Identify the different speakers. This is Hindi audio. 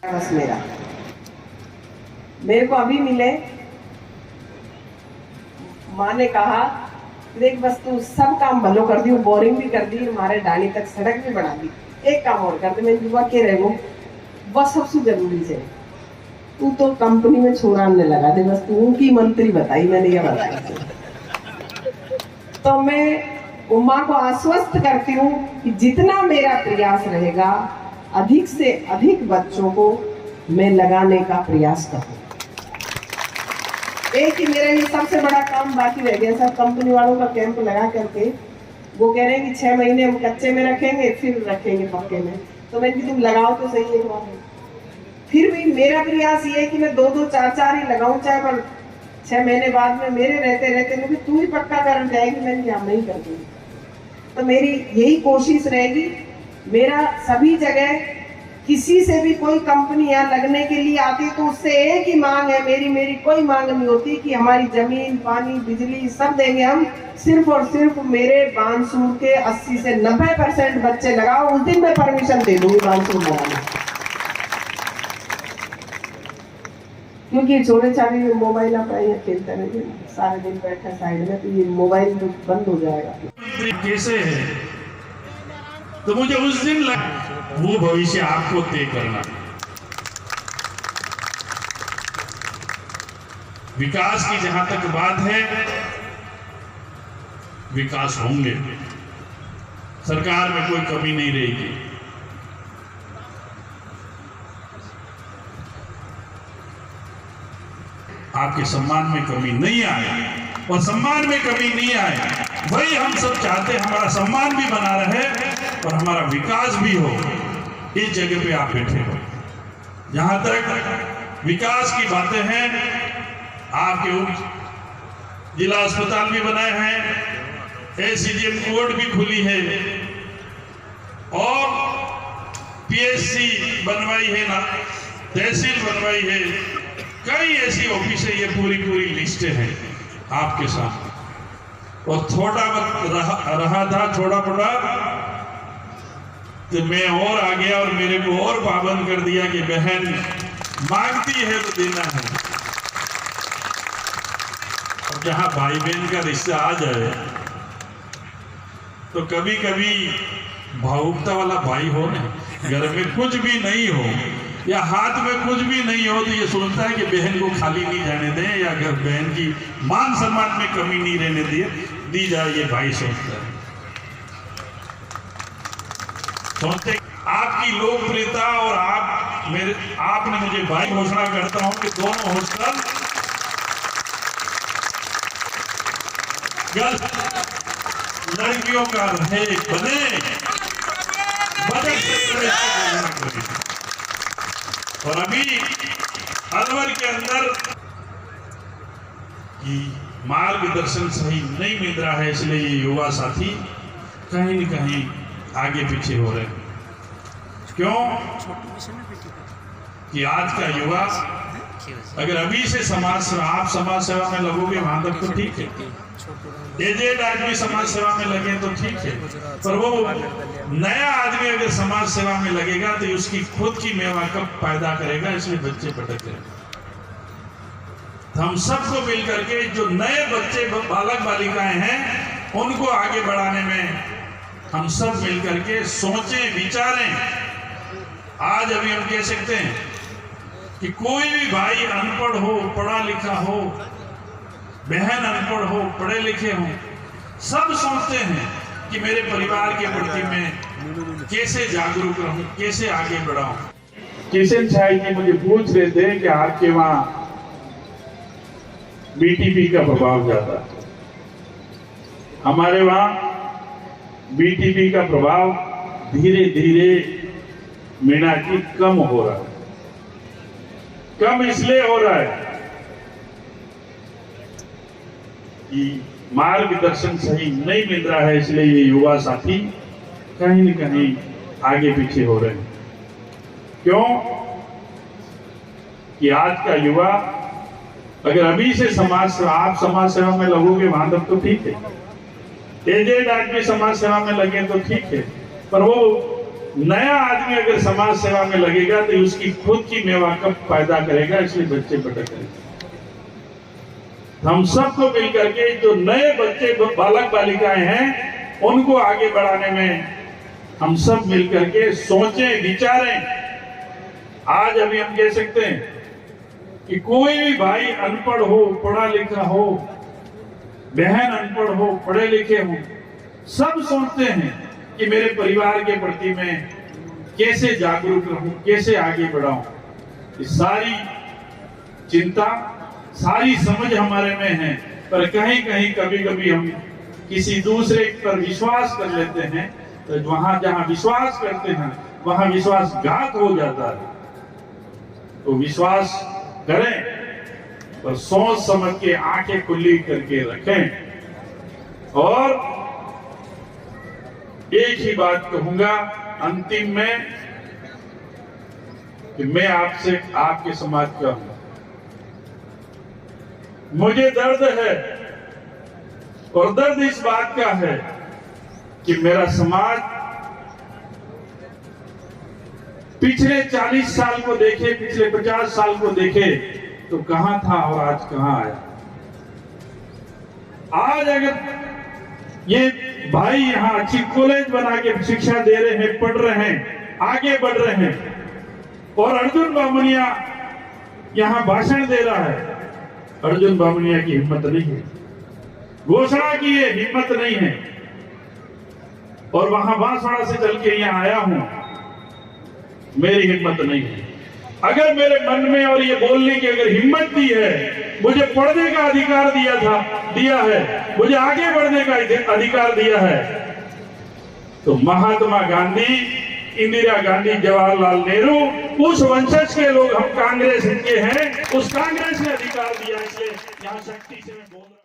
Speaker 1: बस मेरे को अभी मिले, माँ ने कहा देख बस तू सब काम भलो कर दी, बोरिंग भी कर दी, हमारे डाली तक सड़क भी बना दी, एक काम और कर दे। मैं युवा के रहे बस सबसे जरूरी है तू तो कंपनी में छोड़ाने लगा दे, बस तू उनकी मंत्री बताई, मैंने ये बताया। तो मैं उमा को आश्वस्त करती हूँ कि जितना मेरा प्रयास रहेगा अधिक से अधिक बच्चों को मैं लगाने का प्रयास करूँ। एक ही मेरा ये सबसे बड़ा काम बाकी रह गया। सब कंपनी वालों का कैंप लगा करके वो कह रहे हैं कि 6 महीने हम कच्चे में रखेंगे फिर रखेंगे पक्के में। तो मैं तुम लगाओ तो सही है। फिर भी मेरा प्रयास ये है कि मैं 2-2, 4-4 ही लगाऊं, चाहे पर 6 महीने बाद में मेरे रहते क्योंकि तू ही पक्का कर जाएगी, मैं नहीं कर दूंगी। तो मेरी यही कोशिश रहेगी। मेरा सभी जगह किसी से भी कोई कंपनी यहाँ लगने के लिए आती तो उससे एक ही मांग है, मेरी कोई मांग नहीं होती कि हमारी जमीन, पानी, बिजली सब देंगे हम, सिर्फ और सिर्फ मेरे बानसूर के 80 से 90% बच्चे लगाओ, उस दिन मैं परमिशन दे दूंगी बानसूर लगाने। क्योंकि छोटे छाटे मोबाइल आप खेलते रहेंगे सारे दिन बैठे साइड में, तो ये मोबाइल बंद हो जाएगा।
Speaker 2: कैसे है तो मुझे उस दिन वो भविष्य आपको तय करना। विकास की जहां तक बात है, विकास होंगे, सरकार में कोई कमी नहीं रहेगी। आपके सम्मान में कमी नहीं आए और सम्मान में कमी नहीं आए, वही हम सब चाहते हैं। हमारा सम्मान भी बना रहे और हमारा विकास भी हो। इस जगह पे आप बैठे हो। जहां तक विकास की बातें हैं, आपके उप जिला अस्पताल भी बनाए हैं, एसीडीएम कोर्ट भी खुली है और पीएससी बनवाई है ना, तहसील बनवाई है, कई ऐसी ऑफिस है। ये पूरी लिस्टें हैं आपके साथ। और थोड़ा रहा था थोड़ा बड़ा तो मैं और आ गया और मेरे को और पाबंद कर दिया कि बहन मांगती है तो देना है। और जहां भाई बहन का रिश्ता आ जाए तो कभी कभी भावुकता वाला भाई हो ना, घर में कुछ भी नहीं हो या हाथ में कुछ भी नहीं हो तो ये सोचता है कि बहन को खाली नहीं जाने दें या घर बहन की मान सम्मान में कमी नहीं रहने दी जाए, ये भाई सोचता है। सोचते आपकी लोकप्रियता और आपने मुझे भाई घोषणा करता हूं कि दोनों हॉस्टल लड़कियों का रहे बने, बजट से और अभी अलवर के अंदर मार्गदर्शन सही नहीं मिल रहा है, इसलिए ये युवा साथी कहीं न कहीं आगे पीछे हो रहे हैं। क्यों कि आज का युवा अगर अभी से आप समाज सेवा में लगोगे वहां तक तो ठीक है, एजेड आदमी समाज सेवा में लगे तो ठीक है, पर वो नया आदमी अगर समाज सेवा में लगेगा तो उसकी खुद की मेवा कब पैदा करेगा, इसलिए बच्चे भटक रहे। हम सबको मिलकर के जो नए बच्चे बालक बालिकाएं हैं उनको आगे बढ़ाने में हम सब मिलकर के सोचें विचारें। आज अभी हम कह सकते हैं कि कोई भी भाई अनपढ़ हो, पढ़ा लिखा हो, बहन अनपढ़ हो, पढ़े लिखे हो, सब सोचते हैं कि मेरे परिवार के प्रति मैं कैसे जागरूक रहूं, कैसे आगे बढ़ाऊं। किशन शाही जी मुझे पूछ रहे थे कि आपके वहां बीटीपी का प्रभाव ज्यादा है। हमारे वहां बीटीपी का प्रभाव धीरे धीरे मीनाक्षी कम हो रहा है। कम इसलिए हो रहा है कि मार्गदर्शन सही नहीं मिल रहा है, इसलिए ये युवा साथी कहीं न कहीं आगे पीछे हो रहे हैं। क्यों कि आज का युवा अगर अभी से आप समाज सेवा में लगोगे वहां तक तो ठीक है, एजेड आदमी समाज सेवा में लगे तो ठीक है, पर वो नया आदमी अगर समाज सेवा में लगेगा तो उसकी खुद की मेवा कब पैदा करेगा, इसलिए बच्चे भटक करेंगे। हम सबको मिलकर के जो नए बच्चे बालक बालिकाएं हैं उनको आगे बढ़ाने में हम सब मिलकर के सोचें विचारें। आज अभी हम कह सकते हैं कि कोई भी भाई अनपढ़ हो, पढ़ा लिखा हो, बहन अनपढ़ हो, पढ़े लिखे हो, सब सोचते हैं कि मेरे परिवार के प्रति मैं कैसे जागरूक रहूं, कैसे आगे बढ़ाऊं। ये सारी चिंता, सारी समझ हमारे में है, पर कहीं कहीं कभी कभी हम किसी दूसरे पर विश्वास कर लेते हैं, तो वहां जहां विश्वास करते हैं वहां विश्वासघात हो जाता है। तो विश्वास करें और सोच समझ के आंखें खुली करके रखें। और एक ही बात कहूंगा अंतिम में कि मैं आपसे, आपके समाज का हूं, मुझे दर्द है और दर्द इस बात का है कि मेरा समाज पिछले 40 साल को देखे, पिछले 50 साल को देखे तो कहां था और आज कहां आया। आज अगर ये भाई यहां अच्छी कॉलेज बना के शिक्षा दे रहे हैं, पढ़ रहे हैं, आगे बढ़ रहे हैं, और अर्जुन बामनिया यहां भाषण दे रहा है, अर्जुन बामनिया की हिम्मत नहीं है, घोषणा की है, हिम्मत नहीं है, और वहां बांसवाड़ा से चल के यहां आया हूं, मेरी हिम्मत नहीं है। अगर मेरे मन में और ये बोलने की अगर हिम्मत दी है, मुझे पढ़ने का अधिकार दिया है, मुझे आगे बढ़ने का अधिकार दिया है, तो महात्मा गांधी, इंदिरा गांधी, जवाहरलाल नेहरू, उस वंशज के लोग हम कांग्रेस के हैं, उस कांग्रेस ने अधिकार दिया। इसलिए यहाँ शक्ति से मैं बोल रहा हूं।